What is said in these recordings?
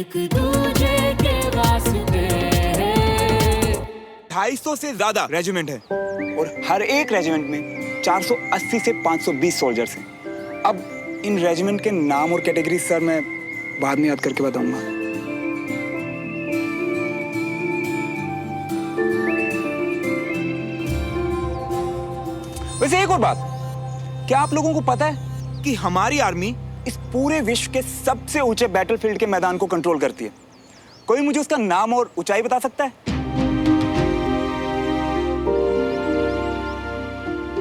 एक दूजे के वास्ते। 250 से ज्यादा रेजिमेंट है और हर एक रेजिमेंट में 480 से 520 सोल्जर्स हैं। अब इन रेजिमेंट के नाम और कैटेगरी सर मैं बाद में याद करके बताऊंगा। वैसे एक और बात, क्या आप लोगों को पता है कि हमारी आर्मी इस पूरे विश्व के सबसे ऊंचे बैटलफील्ड के मैदान को कंट्रोल करती है? कोई मुझे उसका नाम और ऊंचाई बता सकता है?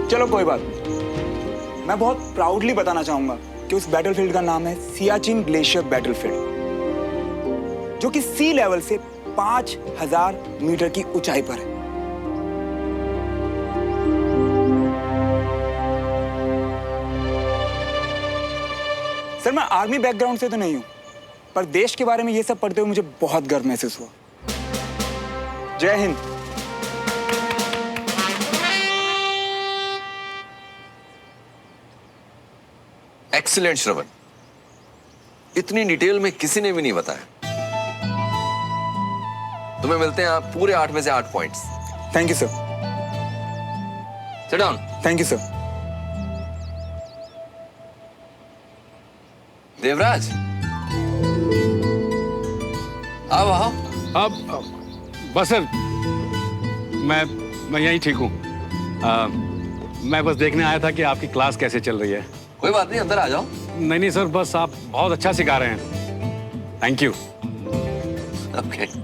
चलो कोई बात नहीं, मैं बहुत प्राउडली बताना चाहूंगा कि उस बैटलफील्ड का नाम है सियाचिन ग्लेशियर बैटलफील्ड, जो कि सी लेवल से 5000 मीटर की ऊंचाई पर है। सर, मैं आर्मी बैकग्राउंड से तो नहीं हूं, पर देश के बारे में ये सब पढ़ते हुए मुझे बहुत गर्व महसूस हुआ। जय हिंद। एक्सीलेंट श्रवण, इतनी डिटेल में किसी ने भी नहीं बताया। तुम्हें मिलते हैं आप पूरे 8 में से 8 points. Thank you sir. Sit down. Thank you sir. Devraj, आओ आओ। अब बस सर, मैं यहीं ठीक हूँ। मैं बस देखने आया था कि आपकी क्लास कैसे चल रही है। कोई बात नहीं, अंदर आ जाओ। नहीं सर, बस आप बहुत अच्छा सिखा रहे हैं। Thank you. ओके।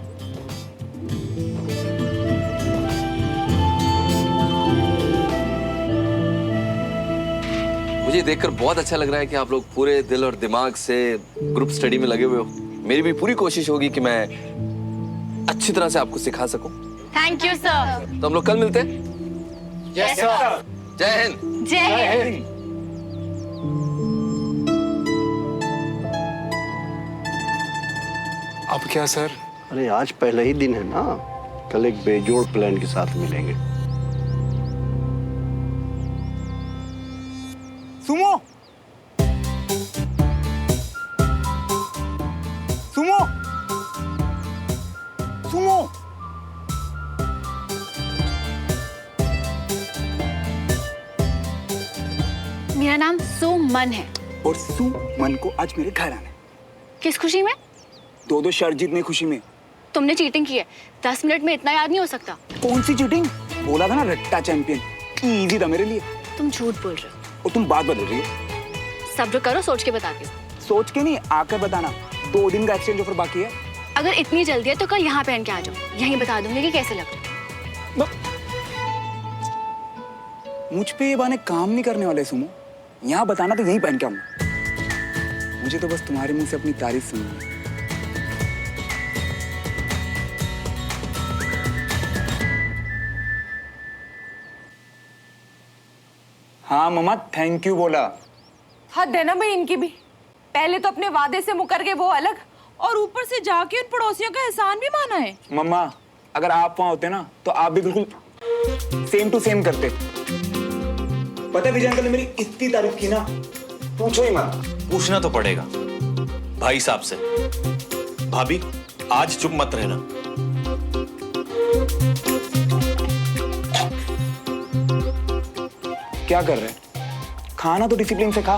मुझे देखकर बहुत अच्छा लग रहा है कि आप लोग पूरे दिल और दिमाग से ग्रुप स्टडी में लगे हुए हो। मेरी भी पूरी कोशिश होगी कि मैं अच्छी तरह से आपको सिखा सकूं। Thank you sir. तो हम लोग कल मिलते हैं। Yes sir. जय हिंद। जय हिंद। अब क्या सर? अरे आज पहला ही दिन है ना, कल एक बेजोड़ प्लान के साथ मिलेंगे। Sumo, Sumo, Sumo. मेरा नाम सुमन है। और सुमन को आज मेरे घर आना है। किस खुशी में? 2-2 शर्ट जीतने खुशी में। तुमने चीटिंग की है। 10 मिनट में इतना याद नहीं हो सकता। कौन सी चीटिंग? बोला था ना रट्टा चैंपियन। इजी था मेरे लिए। तुम झूठ बोल रहे हो। और तुम बात बदल रही हो। सब्र करो, सोच के बताती हूँ। सोच के नहीं, आकर बताना। 2 दिन का एक्सचेंज ऑफर बाकी है। अगर इतनी जल्दी है तो कल यहाँ पहन के आ जाओ, यहीं बता दूंगी कि कैसे लग रहा है। मुझ पे ये बहाने काम नहीं करने वाले सुमो। यहाँ बताना तो यहीं पहन के आऊंगा। मुझे तो बस तुम्हारे मुंह से अपनी तारीफ सुननी है। हाँ मम्मा, थैंक यू बोला। हद है ना भाई इनकी भी। पहले तो अपने वादे से मुकर गए वो अलग, और ऊपर से जाके उन पड़ोसियों का एहसान भी माना है। मम्मा, अगर आप वहां होते ना तो आप भी बिल्कुल सेम टू सेम करते। पता है विजय अंकल ने मेरी इतनी तारीफ की ना, पूछो ही मत। पूछना तो पड़ेगा भाई साहब से। भाभी, आज चुप मत रहना। क्या कर रहे हैं? खाना तो डिसिप्लिन से खा।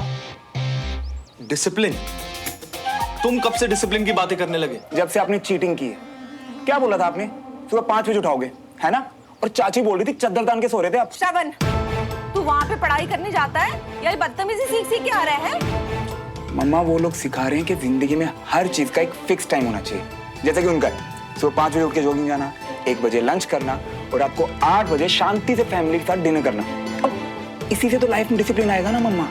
डिसिप्लिन? तुम कब से डिसिप्लिन की बातें करने लगे? जब से आपने चीटिंग की है। क्या बोला था आपने? सुबह 5 बजे उठाओगे, है ना? और चाची बोल रही थी चद्दर तान के सो रहे थे आप। श्रवण, तू वहाँ पे पढ़ाई करने जाता है या ये बदतमीजी सीख सीख के आ रहा है? मम्मा, वो लोग सिखा रहे हैं कि जिंदगी में हर चीज का एक फिक्स टाइम होना चाहिए। जैसे कि उनका सुबह 5 बजे उठ के जॉगिंग जाना, 1 बजे लंच करना और आपको 8 बजे शांति से फैमिली के साथ डिनर करना। अब इसी से तो लाइफ में डिसिप्लिन आएगा ना मम्मा।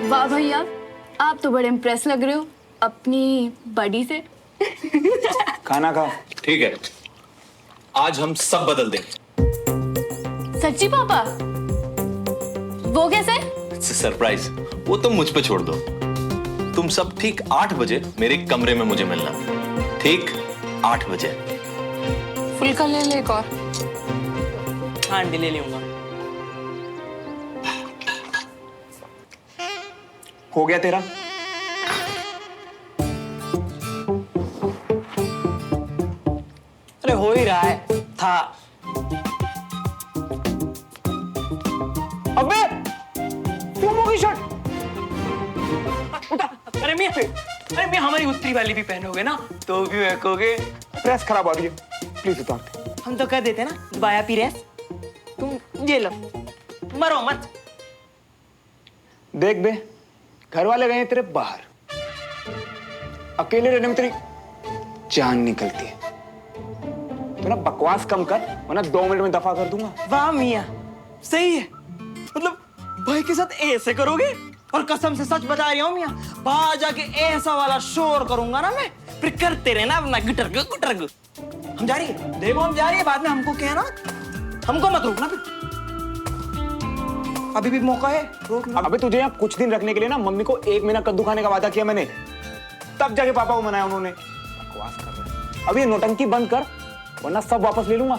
वाह भैया, आप तो बड़े इम्प्रेस लग रहे हो अपनी बॉडी से। खाना खाओ। ठीक है, आज हम सब बदल देंगे। सच्ची पापा? वो कैसे? सरप्राइज, वो तुम मुझ पे छोड़ दो। तुम सब ठीक 8 बजे मेरे कमरे में मुझे मिलना। ठीक 8 बजे। फुल्का ले ले एक और। हाँ आंटी, ले लूंगा। हो गया तेरा? हो ही रहा है था। अबे तुम होगी शर्ट। अरे मियां हमारी उत्तरी वाली भी पहनोगे ना तो भी महकोगे। प्रेस खराब हो रही है, प्लीज उतार दे। हम तो कह देते ना बाया पीरेस। तुम ये लो, मरो मत। देख बे, घर वाले गए तेरे बाहर, अकेले रहने में तेरी जान निकलती है। तो ना बकवास कम कर, वरना 2 मिनट में दफा कर दूंगा। वाह मियां, सही है। मतलब भाई के साथ ऐसे करोगे? और कसम से सच बता रही हूँ मियां, बाहर जाके ऐसा वाला शोर करूंगा ना मैं, फिर करते रहना अपना गुटरग गुटरग। हम जा रही है, देखो हम जा रही है, बाद में हमको कहना, हमको मत रोकना फिर। अभी भी मौका है, रोक लो। अबे तुझे यहाँ कुछ दिन रखने के लिए ना मम्मी को 1 महीना कद्दू खाने का वादा किया मैंने, तब जाके पापा को मनाया उन्होंने। बकवास कर रहे। अब ये नौटंकी बंद कर, वरना सब वापस ले लूंगा।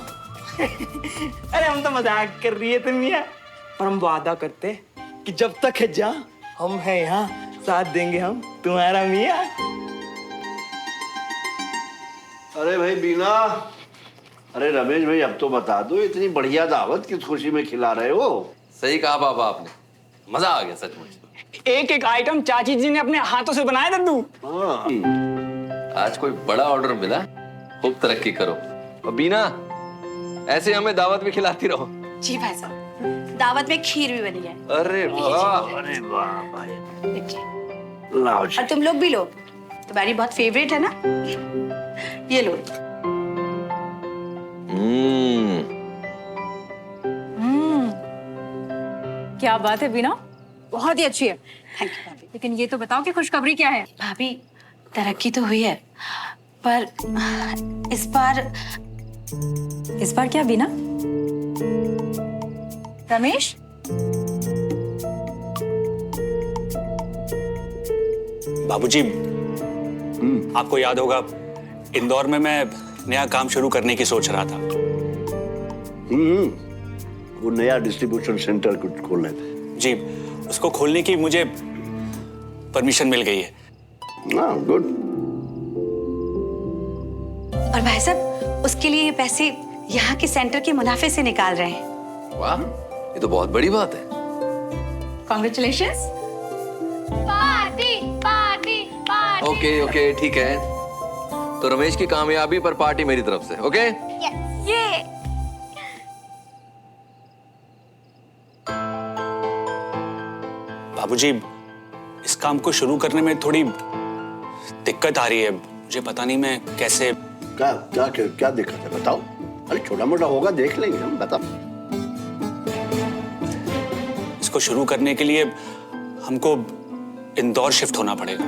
अरे हम तो मजाक कर रही है तुम मियां, पर हम वादा करते कि जब तक है जा हम हैं यहाँ, साथ देंगे हम तुम्हारा मियां। अरे भाई बीना, अरे रमेश भाई अब तो बता दो, इतनी बढ़िया दावत किस खुशी में खिला रहे हो? सही कहा पापा आपने, मजा आ गया सचमुच। एक एक आइटम चाची जी ने अपने हाथों से बनाया दद्दू। आज कोई बड़ा ऑर्डर मिला, खूब तरक्की करो। और बीना, ऐसे हमें दावत भी खिलाती रहो। जी भाई साहब, दावत में खीर भी बनी है। अरे वाह, अरे वाह भाई, देखिए, लाओ जी। और तुम लोग भी लो, तुम्हारी बहुत फेवरेट है ना, ये लो। क्या बात है बीना, बहुत ही अच्छी है। थैंक यू भाभी। लेकिन ये तो बताओ कि खुशखबरी क्या है? भाभी, तरक्की तो हुई है, पर इस बार क्या बीना? रमेश, बाबूजी, आपको याद होगा इंदौर में मैं नया काम शुरू करने की सोच रहा था। वो नया डिस्ट्रीब्यूशन सेंटर कुछ खोलने थे। जी, उसको खोलने की मुझे परमिशन मिल गई है। गुड। और भाई साहब, उसके लिए ये पैसे यहाँ के सेंटर के मुनाफे से निकाल रहे हैं। वाह, ये तो बहुत बड़ी बात है। Congratulations. Party party party. Okay okay, ठीक है। तो रमेश की कामयाबी पर पार्टी मेरी तरफ से, ओके? ये बाबूजी, इस काम को शुरू करने में थोड़ी दिक्कत आ रही है। मुझे पता नहीं मैं कैसे। क्या दिक्कत है बताओ? अरे छोटा मोटा होगा, देख लेंगे हम, बताओ। इसको शुरू करने के लिए हमको इंदौर शिफ्ट होना पड़ेगा।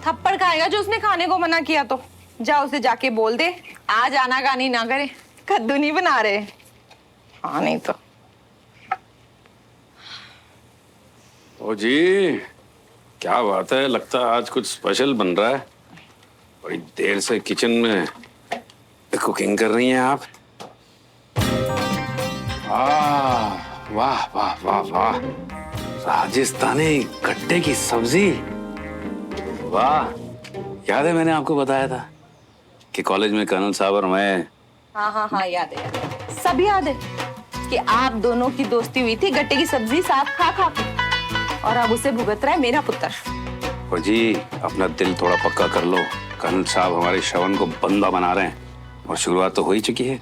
थप्पड़ खाएगा जो उसने खाने को मना किया तो। जा उसे जाके बोल दे, आज आनाकानी ना करे, कद्दू नहीं बना रहे। हाँ नहीं तो। ओ जी, क्या बात है, लगता है आज कुछ स्पेशल बन रहा है। बड़ी देर से किचन में कुकिंग कर रही हैं आप। वाह वाह वाह वाह, राजस्थानी गट्टे की सब्जी। वाह, याद है मैंने आपको बताया था कि कॉलेज में कर्नल साहब और मैं। हाँ याद है, सब याद है कि आप दोनों की दोस्ती हुई थी गट्टे की सब्जी साथ खा खा के, और अब उसे भुगत रहा है मेरा पुत्र। ओ जी, अपना दिल थोड़ा पक्का कर लो। कर्नल साहब हमारे श्रवण को बंदा बना रहे हैं और शुरुआत तो हो ही चुकी है।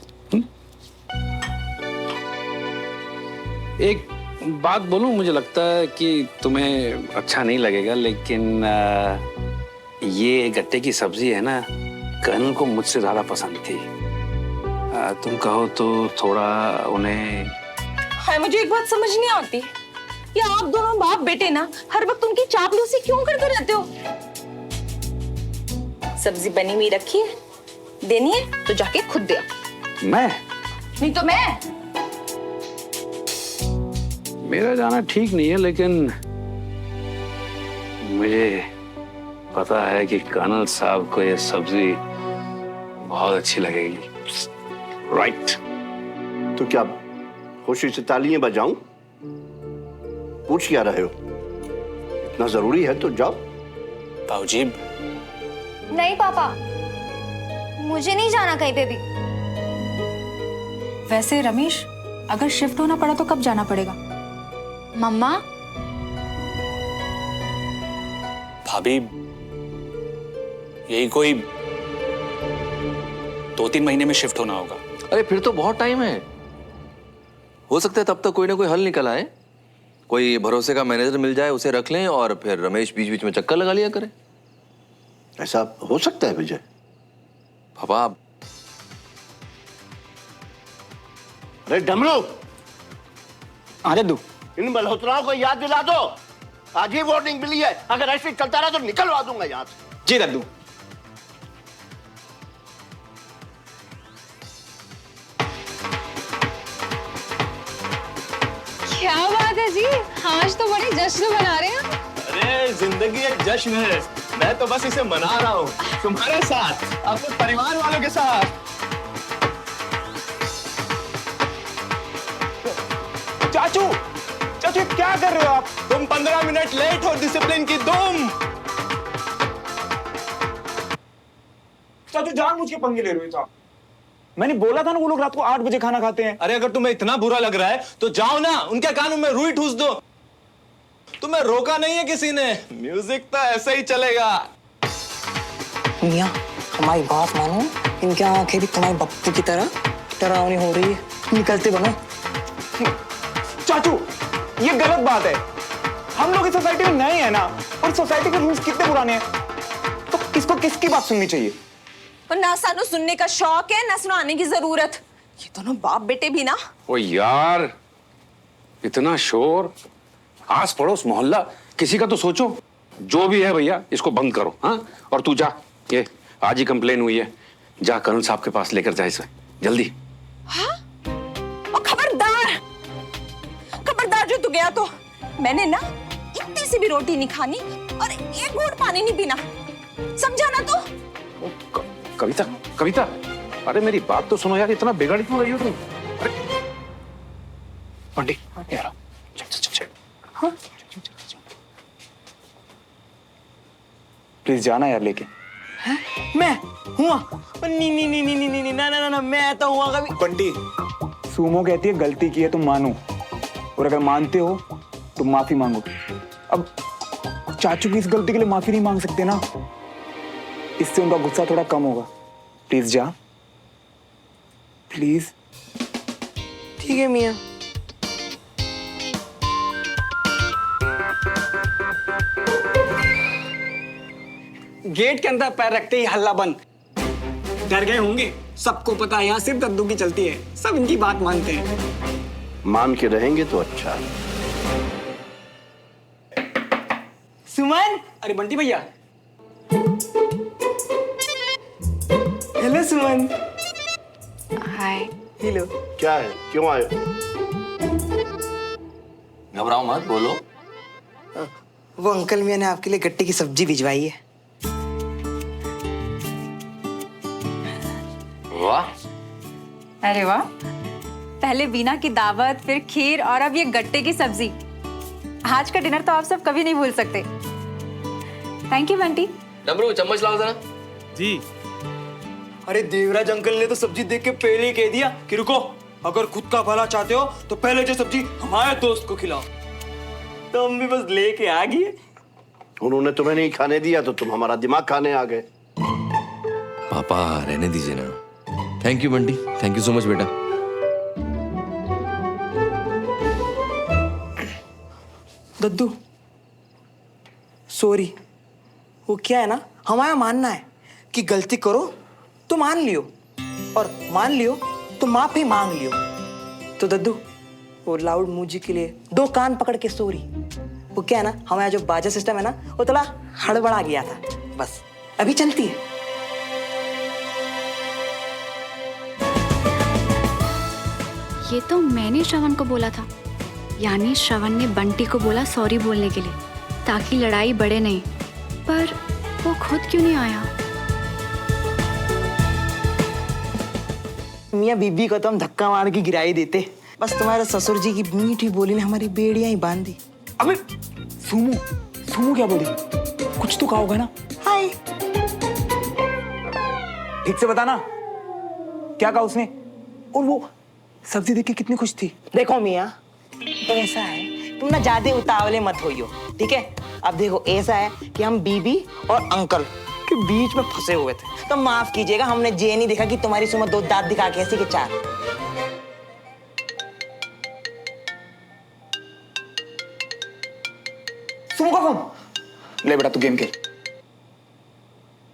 एक बात बोलूं, मुझे लगता है कि तुम्हें अच्छा नहीं लगेगा, लेकिन ये गट्टे की सब्जी है ना, कर्नल को मुझसे ज्यादा पसंद थी। तुम कहो तो थोड़ा उन्हें। हाँ, मुझे एक बात समझ नहीं आती, ये आप दोनों बाप बेटे ना हर वक्त उनकी चापलूसी क्यों करते रहते हो? सब्जी बनी हुई रखी है, देनी है तो जाके खुद दे आओ। मैं? नहीं तो मैं। मेरा जाना ठीक नहीं है, लेकिन मुझे पता है कि कर्नल साहब को ये सब्जी बहुत अच्छी लगेगी। राइट। तो क्या खुशी से तालियां बजाऊं? पूछ क्या रहे हो? इतना जरूरी है तो जाओ। बाबूजी, नहीं पापा, मुझे नहीं जाना कहीं पे भी। वैसे रमेश, अगर शिफ्ट होना पड़ा तो कब जाना पड़ेगा? मम्मा, भाभी, यही कोई 2-3 महीने में शिफ्ट होना होगा। अरे फिर तो बहुत टाइम है, हो सकता है तब तक कोई ना कोई हल निकल आए। कोई भरोसे का मैनेजर मिल जाए, उसे रख लें और फिर रमेश बीच बीच में चक्कर लगा लिया करे। ऐसा हो सकता है विजय? पापा, अरे डमरू, अरे दू इन मल्होत्राओं को याद दिला दो। आज ही वार्निंग मिली है, अगर ऐसे चलता रहा तो निकलवा दूंगा यहाँ से। जी दद्दू। क्या बात है जी, आज तो बड़े जश्न मना रहे हैं। अरे जिंदगी एक जश्न है, मैं तो बस इसे मना रहा हूँ तुम्हारे साथ, अपने परिवार वालों के साथ। चाचू, चाचू क्या कर रहे हो आप? तुम 15 मिनट लेट हो डिसिप्लिन की दुम। चाचू जानबूझ के पंगे ले रहे हो आप। मैंने बोला था ना वो लोग रात को 8 बजे खाना खाते हैं। अरे अगर तुम्हें इतना बुरा लग रहा है तो जाओ ना, उनके कानों में रुई ठूस दो। तुम्हें रोका नहीं है किसी ने, म्यूजिक तो ऐसे ही चलेगा। मियाँ, हमारी बात मानो, इनकी आंखें भी तुम्हारे बप्पू की तरह डरावनी हो रही है। निकलते बनो। चाचू, ये गलत बात है। हम लोग इस सोसाइटी में नए हैं ना, और सोसाइटी के रूल्स कितने पुराने हैं, तो किसको किसकी बात सुननी चाहिए? और ना सानू सुनने का शौक है, ना सुनाने की जरूरत। ये दोनों बाप बेटे भी ना। ओ यार, इतना शोर, आस पड़ोस मोहल्ला, किसी का तो सोचो। जो भी है भैया, इसको बंद करो। हाँ, और तू जा, ये आज ही कंप्लेन हुई है, जा कर्नल साहब के पास लेकर जा इसे जल्दी। हाँ? और खबरदार, खबरदार जो तू गया तो मैंने ना इतनी सी भी रोटी नहीं खानी और एक घूंट पानी नहीं पीना, समझा ना तू? कविता, कविता, अरे मेरी बात तो सुनो यार, इतना बिगड़ क्यों रही हो तुम? बंटी, यार, चल चल चल। हाँ? प्लीज जाना यार लेके। मैं हुआ? नहीं नहीं नहीं नहीं नहीं ना ना ना, मैं तो हुआ कभी। बंटी, सुमो कहती है गलती की है तो मानो, और अगर मानते हो तो माफी मांगो। अब चाचू की इस गलती के लिए माफी नहीं मांग सकते ना, इससे उनका गुस्सा थोड़ा कम होगा। प्लीज जा, प्लीज। ठीक है मियाँ। गेट के अंदर पैर रखते ही हल्ला बंद। डर गए होंगे, सबको पता है यहाँ सिर्फ दद्दू की चलती है, सब इनकी बात मानते हैं। मान के रहेंगे तो अच्छा है। सुमन, अरे बंटी भैया। हेलो सुमन। हाय। हेलो। क्या है, क्यों आए? घबराओ मत, बोलो। वो अंकल मियाँ ने आपके लिए गट्टे की सब्जी भिजवाई है। वाह, अरे वाह, पहले बीना की दावत, फिर खीर और अब ये गट्टे की सब्जी। आज का डिनर तो आप सब कभी नहीं भूल सकते। Thank you Bunty. डमरू, चम्मच लाओ जरा। जी। अरे देवराज अंकल ने तो सब्जी देख के पहले ही कह दिया कि रुको, अगर खुद का भला चाहते हो तो पहले जो सब्जी हमारे दोस्त को खिलाओ। तो हम भी बस लेके आ गए। उन्होंने तुम्हें नहीं खाने दिया तो तुम हमारा दिमाग खाने आ गए। पापा रहने दीजिए ना। Thank you Bunty, thank you so much बेटा। दद्दू, सॉरी। वो क्या है ना, हमारा मानना है कि गलती करो तो मान लियो, और मान लियो तो माफी मांग लियो। तो दद्दू, वो लाउड म्यूजिक के लिए 2 कान पकड़ के सॉरी। वो क्या है ना, हमारा जो बाजा सिस्टम है ना, वो थोड़ा हड़बड़ा गया था, बस अभी चलती है। ये तो मैंने श्रवण को बोला था, यानी श्रवण ने बंटी को बोला सॉरी बोलने के लिए, ताकि लड़ाई बढ़े नहीं। पर वो खुद क्यों नहीं आया? मियाँ बीबी को तो हम धक्का मार के गिराई देते, बस तुम्हारे ससुर जी की मीठी बोली ने हमारी बेड़ियां ही बांध दी। अबे सुमो, सुमो क्या बोली? कुछ तो कहा होगा ना? हाय। ठीक से बताना क्या कहा उसने? और वो सब्जी देख के कितनी खुश थी। देखो मियाँ, तो ऐसा है, तुम ना ज्यादा उतावले मत होइयो, ठीक है? अब देखो ऐसा है कि हम बीबी और अंकल के बीच में फंसे हुए थे, तो माफ कीजिएगा, हमने ये नहीं देखा कि तुम्हारी सुमन दो दांत दिखा के ऐसी के चार। सुमो का फोन ले बेटा, तू गेम खेल।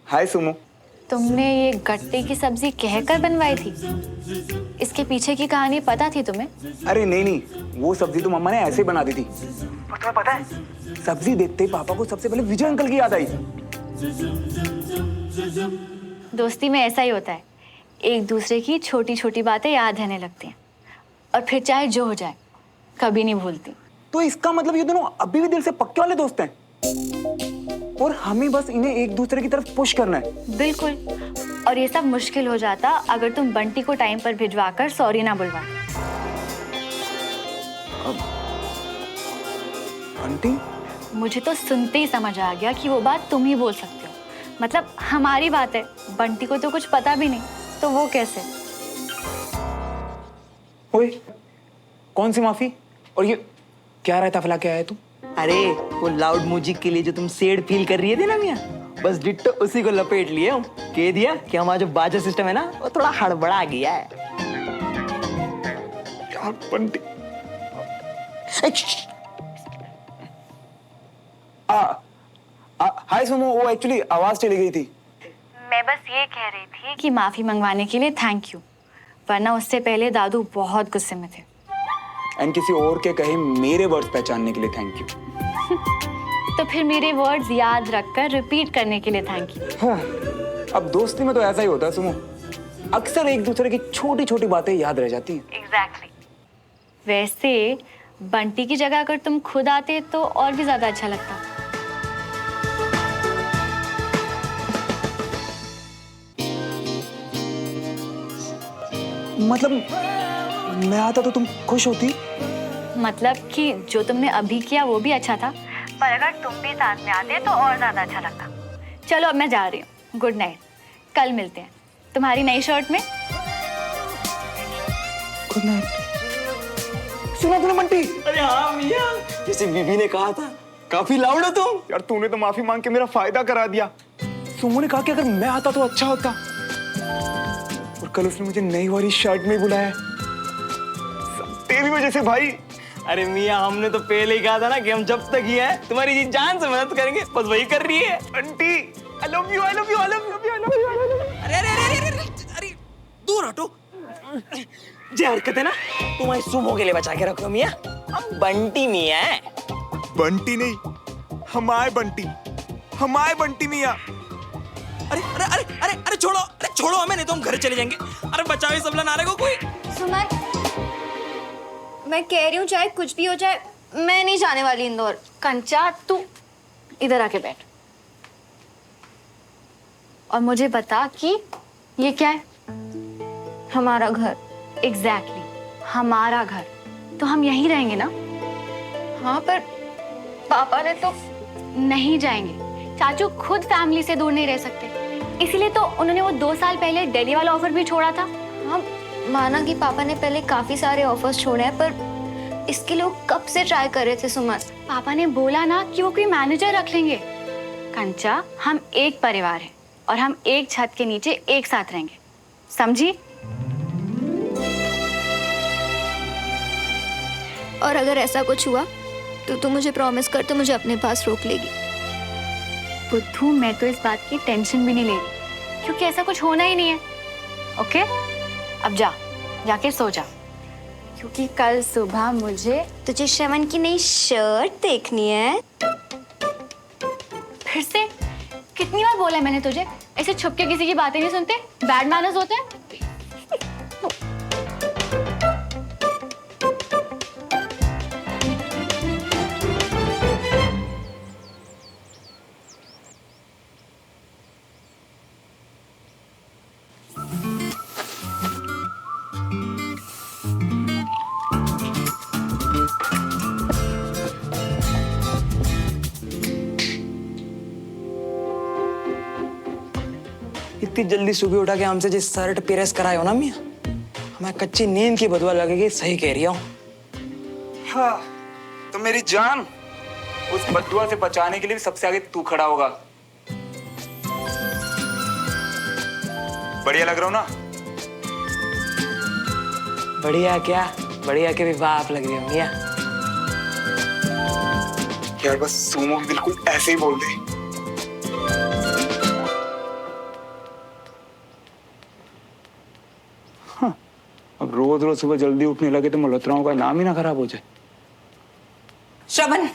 हाय सुमो। तुमने ये गट्टे की सब्जी कहकर बनवाई थी? इसके पीछे की कहानी पता थी तुम्हें? अरे नहीं नहीं, वो सब्जी तो मम्मा ने ऐसे ही बना दी थी। और तुम्हें पता है, सब्जी देखते ही पापा को सबसे पहले विजय अंकल की याद आई। दोस्ती में ऐसा ही होता है, एक दूसरे की छोटी छोटी बातें याद रहने लगती हैं और फिर चाहे जो हो जाए कभी नहीं भूलती। तो इसका मतलब ये दोनों अभी भी दिल से पक्के वाले दोस्त हैं और हमें बस इन्हें एक दूसरे की तरफ पुश करना है। बिल्कुल, और ये सब मुश्किल हो जाता अगर तुम बंटी को टाइम पर भिजवाकर सॉरी ना बुलवा। बंटी? मुझे तो सुनते ही समझ आ गया कि वो बात तुम ही बोल सकते हो। मतलब हमारी बात है, बंटी को तो कुछ पता भी नहीं, तो वो कैसे? ओए, कौन सी माफी? और ये क्या रहता फैला के आया तू? अरे वो लाउड म्यूजिक के लिए जो तुम सेड फील कर रही थी ना मियाँ, बस डिट्टो उसी को लपेट लिए हूँ। कह दिया कि हमारा जो बाजा सिस्टम है ना, वो थोड़ा हड़बड़ा गया है। यार बंटी। हाय सुमो, वो एक्चुअली आवाज चली गई थी। मैं बस ये कह रही थी कि माफी मंगवाने के लिए थैंक यू, वरना उससे पहले दादू बहुत गुस्से में थे। एंड किसी और के कहे मेरे वर्ड्स पहचानने के लिए थैंक यू। तो फिर मेरे वर्ड्स याद रखकर रिपीट करने के लिए थैंक यू। हाँ, अब दोस्ती में तो ऐसा ही होता है सुमो, अक्सर एक दूसरे की छोटी छोटी बातें याद रह जाती हैं। एग्जैक्टली। वैसे बंटी की जगह अगर तुम खुद आते तो और भी ज्यादा अच्छा लगता। मतलब मैं आता तो तुम खुश होती? मतलब कि जो तुमने अभी किया वो भी अच्छा था, पर अगर तुम भी साथ में आते तो और ज्यादा अच्छा लगता। चलो अब मैं जा रही हूँ, गुड नाइट, कल मिलते हैं तुम्हारी नई शर्ट में। Good night. सुना तूने बंटी? अरे हाँ मियाँ, जैसे बीबी ने कहा था, काफी लाउड हो तुम। यार तूने तो माफी मांग के मेरा फायदा करा दिया। सुमो ने कहा कि अगर मैं आता तो अच्छा होता, और कल उसने मुझे नई वाली शर्ट में बुलाया, सब तेरी वजह से भाई। अरे मियाँ, हमने तो पहले ही कहा था ना कि हम जब तक ही हैं तुम्हारी जी जान से मदद करेंगे, बस वही कर रही है। Bunty, I love you, I love you, I love you, I love you, I love you। अरे अरे अरे अरे अरे दूर हटो। ये हरकत है ना तुम्हारी सुमो के लिए बचा के रखो मियाँ, हम बंटी मियाँ हैं। बंटी नहीं, हमारे बंटी, हमारे बंटी मियाँ। अरे अरे अरे अरे अरे छोड़ो हमें, नहीं तो हम घर चले जाएंगे। अरे बचाओ ये सब नारे को कोई। सुमन, मैं कह रही हूँ चाहे कुछ भी हो जाए, मैं नहीं जाने वाली इंदौर। कंचा तू इधर आके बैठ और मुझे बता कि ये क्या है? हमारा घर। एग्जैक्टली, हमारा घर, तो हम यहीं रहेंगे ना? हाँ, पर पापा ने तो। नहीं जाएंगे, चाचू खुद फैमिली से दूर नहीं रह सकते, इसीलिए तो उन्होंने वो 2 साल पहले दिल्ली वाला ऑफर भी छोड़ा था। हाँ, माना कि पापा ने पहले काफी सारे ऑफर्स छोड़े हैं, पर इसके लोग कब से ट्राई कर रहे थे सुमन। पापा ने बोला ना कि वो कोई मैनेजर रख लेंगे। कंचा, हम एक परिवार है और हम एक छत के नीचे एक साथ रहेंगे, समझी? और अगर ऐसा कुछ हुआ तो तू मुझे प्रॉमिस कर, तो मुझे अपने पास रोक लेगी। बुद्धू, मैं तो इस बात की टेंशन भी नहीं ले रही, क्योंकि ऐसा कुछ होना ही नहीं है। ओके, अब जाके सो जा, क्योंकि कल सुबह मुझे तुझे श्रवण की नई शर्ट देखनी है। फिर से? कितनी बार बोला है मैंने तुझे, ऐसे छुप के किसी की बातें नहीं सुनते, बैड मैनर्स होते हैं। इतनी जल्दी सुबह उठा के हमसे जिस शर्ट प्रेस कराए हो ना मियाँ, हमें कच्ची नींद की बदवा लगेगी। सही कह रही हूँ। हाँ, तो मेरी जान, उस बदुआ से बचाने के लिए भी सबसे आगे तू खड़ा होगा। बढ़िया लग रहा हूँ ना? बढ़िया क्या, बढ़िया के भी बाप लग रही हो मियाँ। यार बस सुमो भी बिल्कुल ऐसे ही बोल दे। हाँ, अब रोज रोज सुबह जल्दी उठने लगे तो मल्होत्राओं का नाम ही ना खराब हो जाए। श्रवण,